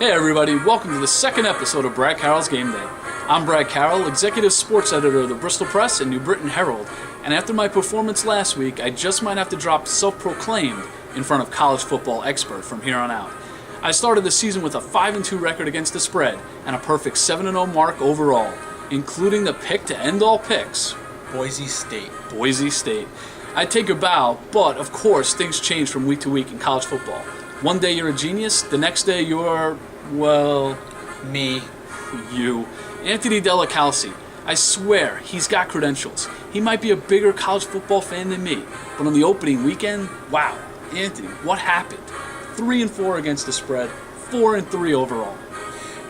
Hey everybody, welcome to the second episode of Craig Carroll's Game Day. I'm Craig Carroll, Executive Sports Editor of the Bristol Press and New Britain Herald, and after my performance last week, I just might have to drop self-proclaimed in front of college football expert from here on out. I started the season with a 5-2 record against the spread and a perfect 7-0 mark overall, including the pick to end all picks. Boise State. Boise State. I take a bow, but of course things change from week to week in college football. One day you're a genius, the next day you're, well... Me. You. Anthony Della Calce. I swear, he's got credentials. He might be a bigger college football fan than me, but on the opening weekend, wow. Anthony, what happened? 3-4 against the spread, 4-3 overall.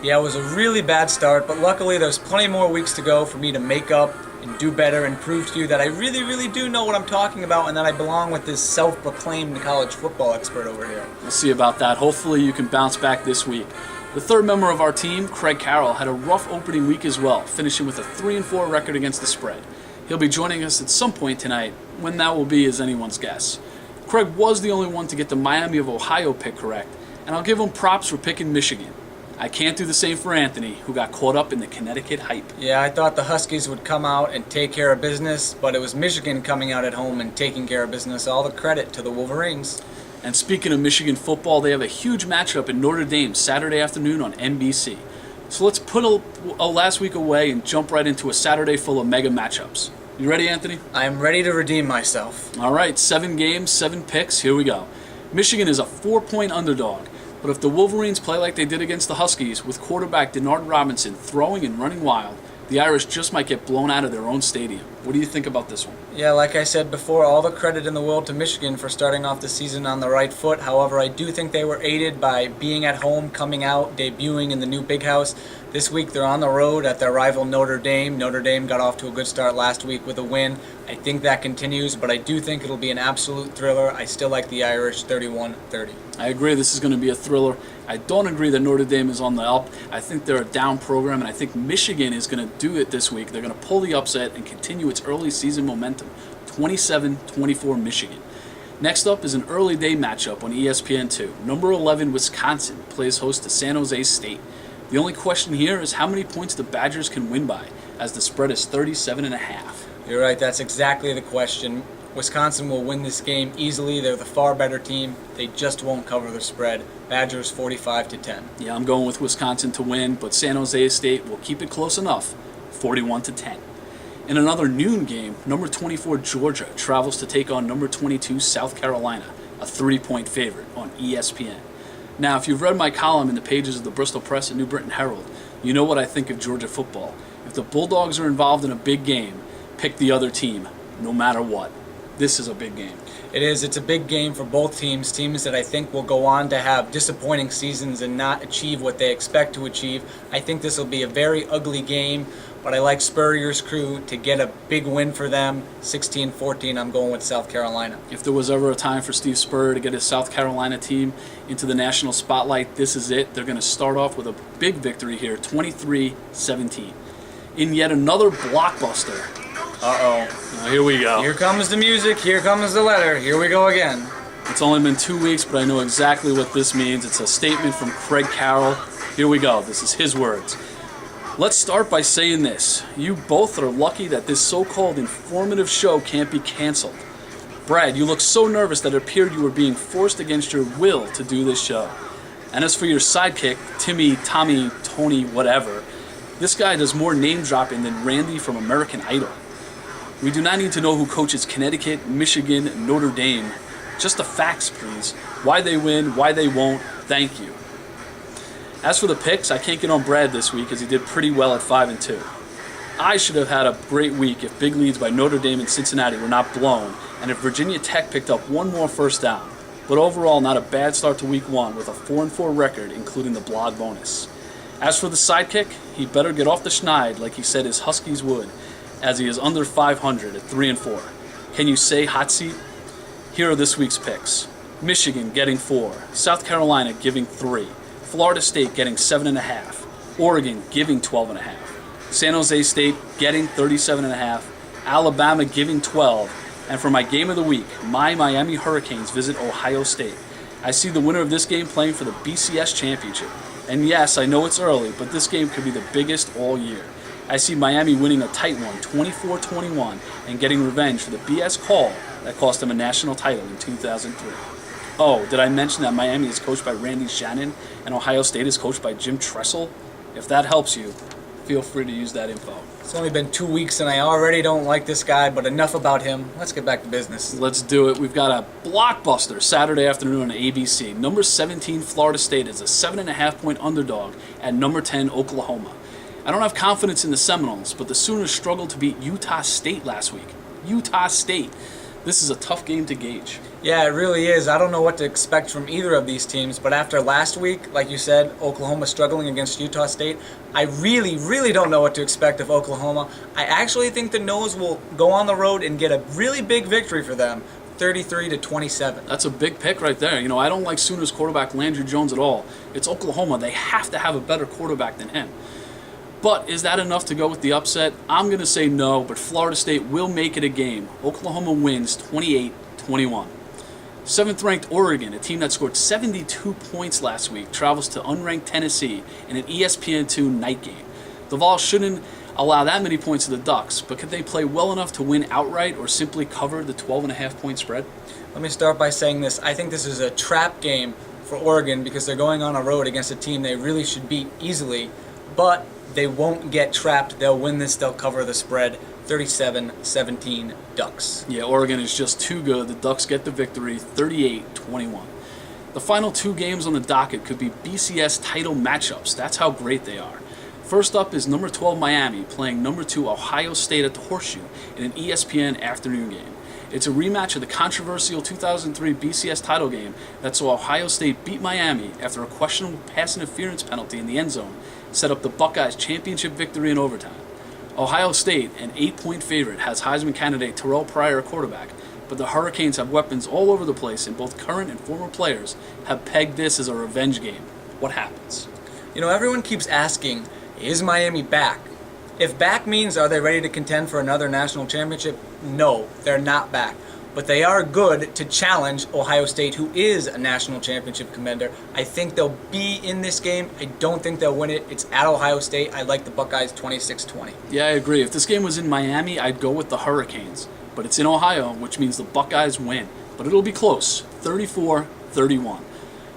Yeah, it was a really bad start, but luckily there's plenty more weeks to go for me to make up and do better and prove to you that I really do know what I'm talking about and that I belong with this self-proclaimed college football expert over here. We'll see about that. Hopefully you can bounce back this week. The third member of our team, Craig Carroll, had a rough opening week as well, finishing with a 3-4 record against the spread. He'll be joining us at some point tonight. When that will be is anyone's guess. Craig was the only one to get the Miami of Ohio pick correct, and I'll give him props for picking Michigan. I can't do the same for Anthony, who got caught up in the Connecticut hype. Yeah, I thought the Huskies would come out and take care of business, but it was Michigan coming out at home and taking care of business. All the credit to the Wolverines. And speaking of Michigan football, they have a huge matchup in Notre Dame Saturday afternoon on NBC. So let's put a last week away and jump right into a Saturday full of mega matchups. You ready, Anthony? I am ready to redeem myself. All right, 7 games, 7 picks. Here we go. Michigan is a 4-point underdog. But if the Wolverines play like they did against the Huskies, with quarterback Denard Robinson throwing and running wild, the Irish just might get blown out of their own stadium. What do you think about this one? Yeah, like I said before, all the credit in the world to Michigan for starting off the season on the right foot. However, I do think they were aided by being at home, coming out, debuting in the new big house. This week they're on the road at their rival Notre Dame. Notre Dame got off to a good start last week with a win. I think that continues, but I do think it'll be an absolute thriller. I still like the Irish 31-30. I agree this is going to be a thriller. I don't agree that Notre Dame is on the up. I think they're a down program, and I think Michigan is going to do it this week. They're going to pull the upset and continue its early season momentum. 27-24 Michigan. Next up is an early day matchup on ESPN2. Number 11 Wisconsin plays host to San Jose State. The only question here is how many points the Badgers can win by, as the spread is 37.5. You're right, that's exactly the question. Wisconsin will win this game easily. They're the far better team. They just won't cover the spread. Badgers 45-10. Yeah, I'm going with Wisconsin to win, but San Jose State will keep it close enough, 41-10. In another noon game, number 24 Georgia travels to take on number 22 South Carolina, a 3-point favorite on ESPN. Now, if you've read my column in the pages of the Bristol Press and New Britain Herald, you know what I think of Georgia football. If the Bulldogs are involved in a big game, pick the other team, no matter what. This is a big game. It is. It's a big game for both teams. Teams that I think will go on to have disappointing seasons and not achieve what they expect to achieve. I think this will be a very ugly game, but I like Spurrier's crew to get a big win for them. 16-14, I'm going with South Carolina. If there was ever a time for Steve Spurrier to get his South Carolina team into the national spotlight, this is it. They're going to start off with a big victory here, 23-17. In yet another blockbuster. Uh-oh. Here we go. Here comes the music. Here comes the letter. Here we go again. It's only been 2 weeks, but I know exactly what this means. It's a statement from Craig Carroll. Here we go. This is his words. Let's start by saying this. You both are lucky that this so-called informative show can't be canceled. Brad, you look so nervous that it appeared you were being forced against your will to do this show. And as for your sidekick, Timmy, Tommy, Tony, whatever, this guy does more name dropping than Randy from American Idol. We do not need to know who coaches Connecticut, Michigan, Notre Dame. Just the facts, please. Why they win, why they won't. Thank you. As for the picks, I can't get on Brad this week as he did pretty well at 5-2. I should have had a great week if big leads by Notre Dame and Cincinnati were not blown, and if Virginia Tech picked up one more first down. But overall, not a bad start to week 1 with a 4-4 record, including the blog bonus. As for the sidekick, he better get off the schneid like he said his Huskies would, as he is under 500 at 3-4. Can you say hot seat? Here are this week's picks. Michigan getting 4, South Carolina giving 3, Florida State getting 7.5, Oregon giving 12.5, San Jose State getting 37.5, Alabama giving 12, and for my game of the week, my Miami Hurricanes visit Ohio State. I see the winner of this game playing for the BCS championship. And yes, I know it's early, but this game could be the biggest all year. I see Miami winning a tight one, 24-21, and getting revenge for the BS call that cost them a national title in 2003. Oh, did I mention that Miami is coached by Randy Shannon and Ohio State is coached by Jim Tressel? If that helps you, feel free to use that info. It's only been 2 weeks and I already don't like this guy, but enough about him. Let's get back to business. Let's do it. We've got a blockbuster Saturday afternoon on ABC. Number 17 Florida State is a 7.5-point underdog at number 10 Oklahoma. I don't have confidence in the Seminoles, but the Sooners struggled to beat Utah State last week. Utah State. This is a tough game to gauge. Yeah, it really is. I don't know what to expect from either of these teams, but after last week, like you said, Oklahoma struggling against Utah State, I really don't know what to expect of Oklahoma. I actually think the Noles will go on the road and get a really big victory for them, 33-27. That's a big pick right there. You know, I don't like Sooners quarterback Landry Jones at all. It's Oklahoma. They have to have a better quarterback than him. But is that enough to go with the upset? I'm going to say no, but Florida State will make it a game. Oklahoma wins 28-21. 7th-ranked Oregon, a team that scored 72 points last week, travels to unranked Tennessee in an ESPN2 night game. The Vols shouldn't allow that many points to the Ducks, but could they play well enough to win outright or simply cover the 12.5-point spread? Let me start by saying this. I think this is a trap game for Oregon because they're going on a road against a team they really should beat easily, but they won't get trapped. They'll win this. They'll cover the spread. 37-17 Ducks. Yeah, Oregon is just too good. The Ducks get the victory, 38-21. The final two games on the docket could be BCS title matchups. That's how great they are. First up is number 12 Miami playing number 2 Ohio State at the Horseshoe in an ESPN afternoon game. It's a rematch of the controversial 2003 BCS title game that saw Ohio State beat Miami after a questionable pass interference penalty in the end zone set up the Buckeyes' championship victory in overtime. Ohio State, an 8-point favorite, has Heisman candidate Terrell Pryor at quarterback, but the Hurricanes have weapons all over the place, and both current and former players have pegged this as a revenge game. What happens? You know, everyone keeps asking, is Miami back? If back means are they ready to contend for another national championship? No, they're not back. But they are good to challenge Ohio State, who is a national championship contender. I think they'll be in this game. I don't think they'll win it. It's at Ohio State. I like the Buckeyes 26-20. Yeah, I agree. If this game was in Miami, I'd go with the Hurricanes. But it's in Ohio, which means the Buckeyes win. But it'll be close, 34-31.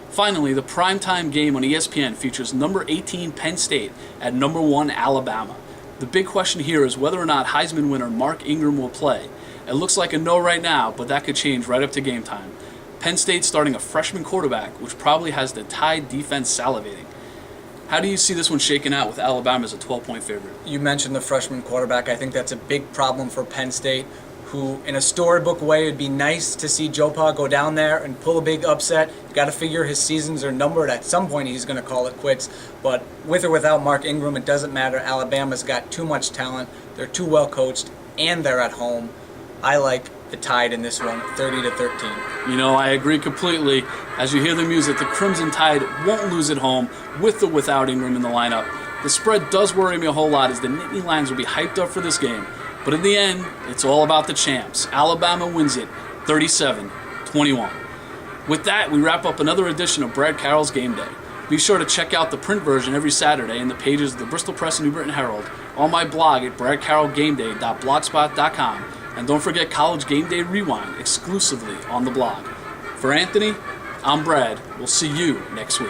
Finally, the primetime game on ESPN features number 18 Penn State at number 1 Alabama. The big question here is whether or not Heisman winner Mark Ingram will play. It looks like a no right now, but that could change right up to game time. Penn State starting a freshman quarterback, which probably has the Tide defense salivating. How do you see this one shaking out with Alabama as a 12-point favorite? You mentioned the freshman quarterback. I think that's a big problem for Penn State, who in a storybook way, it'd be nice to see Joe Pa go down there and pull a big upset. You got to figure his seasons are numbered. At some point, he's going to call it quits. But with or without Mark Ingram, it doesn't matter. Alabama's got too much talent. They're too well coached, and they're at home. I like the Tide in this one, 30-13. You know, I agree completely. As you hear the music, the Crimson Tide won't lose at home with or without Ingram in the lineup. The spread does worry me a whole lot as the Nittany Lions will be hyped up for this game. But in the end, it's all about the champs. Alabama wins it, 37-21. With that, we wrap up another edition of Brad Carroll's Game Day. Be sure to check out the print version every Saturday in the pages of the Bristol Press and New Britain Herald, on my blog at bradcarrollgameday.blogspot.com, and don't forget College Game Day Rewind exclusively on the blog. For Anthony, I'm Brad. We'll see you next week.